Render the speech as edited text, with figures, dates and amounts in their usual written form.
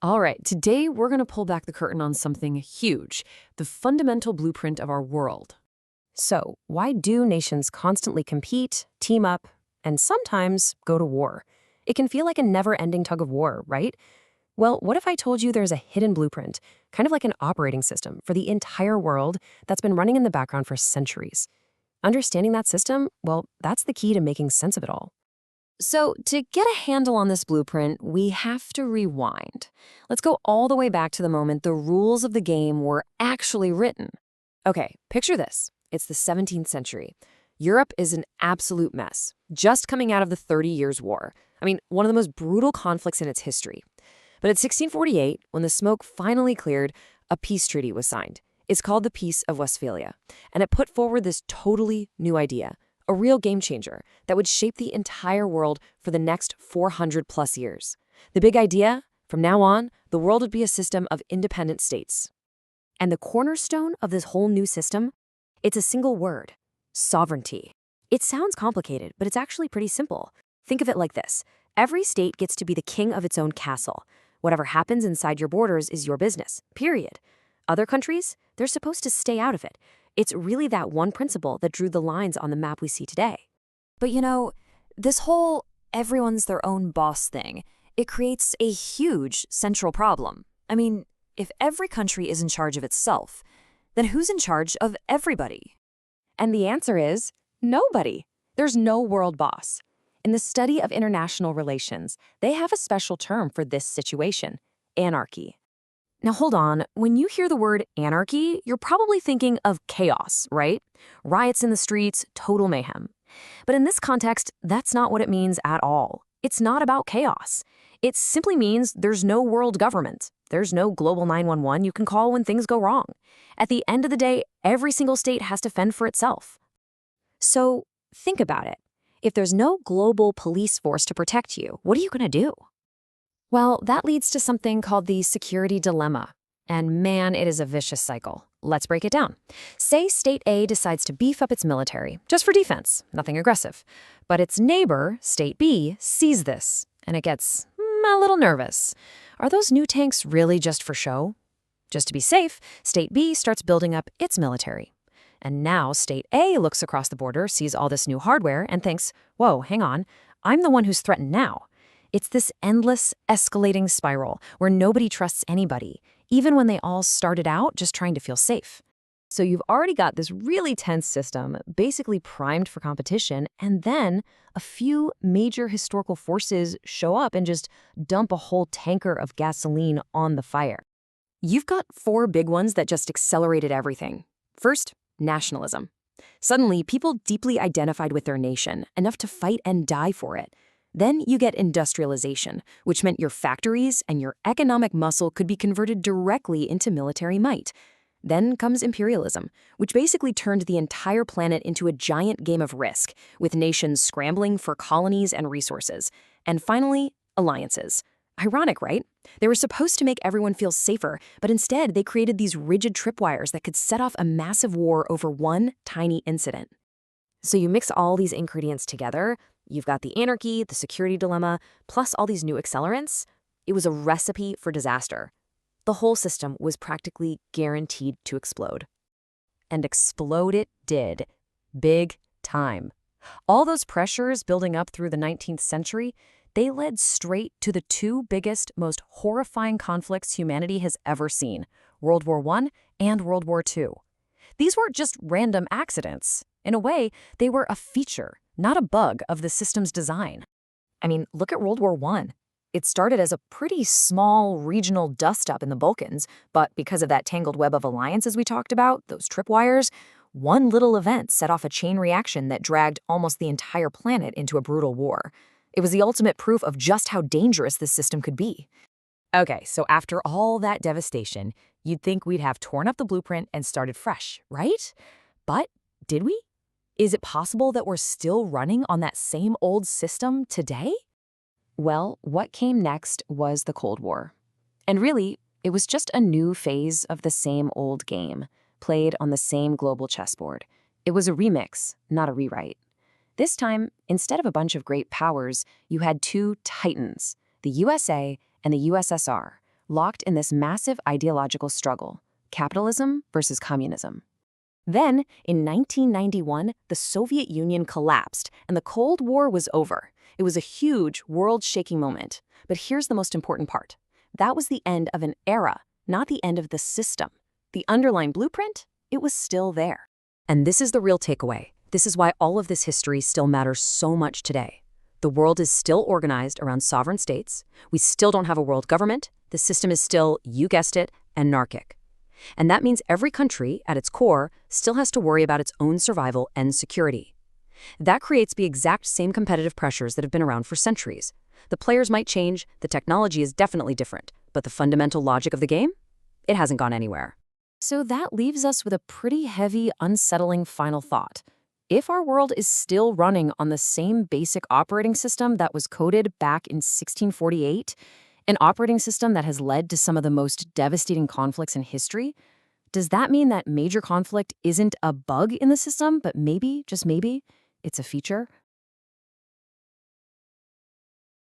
All right, today we're going to pull back the curtain on something huge, the fundamental blueprint of our world. So, why do nations constantly compete, team up, and sometimes go to war? It can feel like a never-ending tug of war, right? Well, what if I told you there's a hidden blueprint, kind of like an operating system for the entire world that's been running in the background for centuries? Understanding that system, well, that's the key to making sense of it all. So, to get a handle on this blueprint, we have to rewind. Let's go all the way back to the moment the rules of the game were actually written. Okay, picture this. It's the 17th century. Europe is an absolute mess, just coming out of the 30 Years' War. I mean, one of the most brutal conflicts in its history. But in 1648, when the smoke finally cleared, a peace treaty was signed. It's called the Peace of Westphalia, and it put forward this totally new idea, a real game changer that would shape the entire world for the next 400 plus years. The big idea? From now on, the world would be a system of independent states. And the cornerstone of this whole new system? It's a single word: sovereignty. It sounds complicated, but it's actually pretty simple. Think of it like this. Every state gets to be the king of its own castle. Whatever happens inside your borders is your business, period. Other countries, they're supposed to stay out of it. It's really that one principle that drew the lines on the map we see today. But this whole everyone's their own boss thing, it creates a huge central problem. I mean, if every country is in charge of itself, then who's in charge of everybody? And the answer is nobody. There's no world boss. In the study of international relations, they have a special term for this situation: anarchy. Now hold on, when you hear the word anarchy, you're probably thinking of chaos, right? Riots in the streets, total mayhem. But in this context, that's not what it means at all. It's not about chaos. It simply means there's no world government. There's no global 911 you can call when things go wrong. At the end of the day, every single state has to fend for itself. So think about it. If there's no global police force to protect you, what are you going to do? Well, that leads to something called the security dilemma. And man, it is a vicious cycle. Let's break it down. Say State A decides to beef up its military, just for defense, nothing aggressive. But its neighbor, State B, sees this, and it gets a little nervous. Are those new tanks really just for show? Just to be safe, State B starts building up its military. And now State A looks across the border, sees all this new hardware, and thinks, whoa, hang on, I'm the one who's threatened now. It's this endless, escalating spiral where nobody trusts anybody, even when they all started out just trying to feel safe. So you've already got this really tense system, basically primed for competition, and then a few major historical forces show up and just dump a whole tanker of gasoline on the fire. You've got four big ones that just accelerated everything. First, nationalism. Suddenly, people deeply identified with their nation, enough to fight and die for it. Then you get industrialization, which meant your factories and your economic muscle could be converted directly into military might. Then comes imperialism, which basically turned the entire planet into a giant game of Risk, with nations scrambling for colonies and resources. And finally, alliances. Ironic, right? They were supposed to make everyone feel safer, but instead they created these rigid tripwires that could set off a massive war over one tiny incident. So you mix all these ingredients together, you've got the anarchy, the security dilemma, plus all these new accelerants. It was a recipe for disaster. The whole system was practically guaranteed to explode. And explode it did. Big time. All those pressures building up through the 19th century, they led straight to the two biggest, most horrifying conflicts humanity has ever seen: World War I and World War II. These weren't just random accidents. In a way, they were a feature, not a bug, of the system's design. I mean, look at World War I. It started as a pretty small regional dust-up in the Balkans, but because of that tangled web of alliances we talked about, those tripwires, one little event set off a chain reaction that dragged almost the entire planet into a brutal war. It was the ultimate proof of just how dangerous this system could be. Okay, so after all that devastation, you'd think we'd have torn up the blueprint and started fresh, right? But did we? Is it possible that we're still running on that same old system today? Well, what came next was the Cold War. And really, it was just a new phase of the same old game, played on the same global chessboard. It was a remix, not a rewrite. This time, instead of a bunch of great powers, you had two titans, the USA and the USSR, locked in this massive ideological struggle, capitalism versus communism. Then, in 1991, the Soviet Union collapsed and the Cold War was over. It was a huge, world-shaking moment. But here's the most important part. That was the end of an era, not the end of the system. The underlying blueprint, it was still there. And this is the real takeaway. This is why all of this history still matters so much today. The world is still organized around sovereign states. We still don't have a world government. The system is still, you guessed it, anarchic. And that means every country, at its core, still has to worry about its own survival and security. That creates the exact same competitive pressures that have been around for centuries. The players might change, the technology is definitely different, but the fundamental logic of the game? It hasn't gone anywhere. So that leaves us with a pretty heavy, unsettling final thought. If our world is still running on the same basic operating system that was coded back in 1648, an operating system that has led to some of the most devastating conflicts in history, does that mean that major conflict isn't a bug in the system, but maybe, just maybe, it's a feature,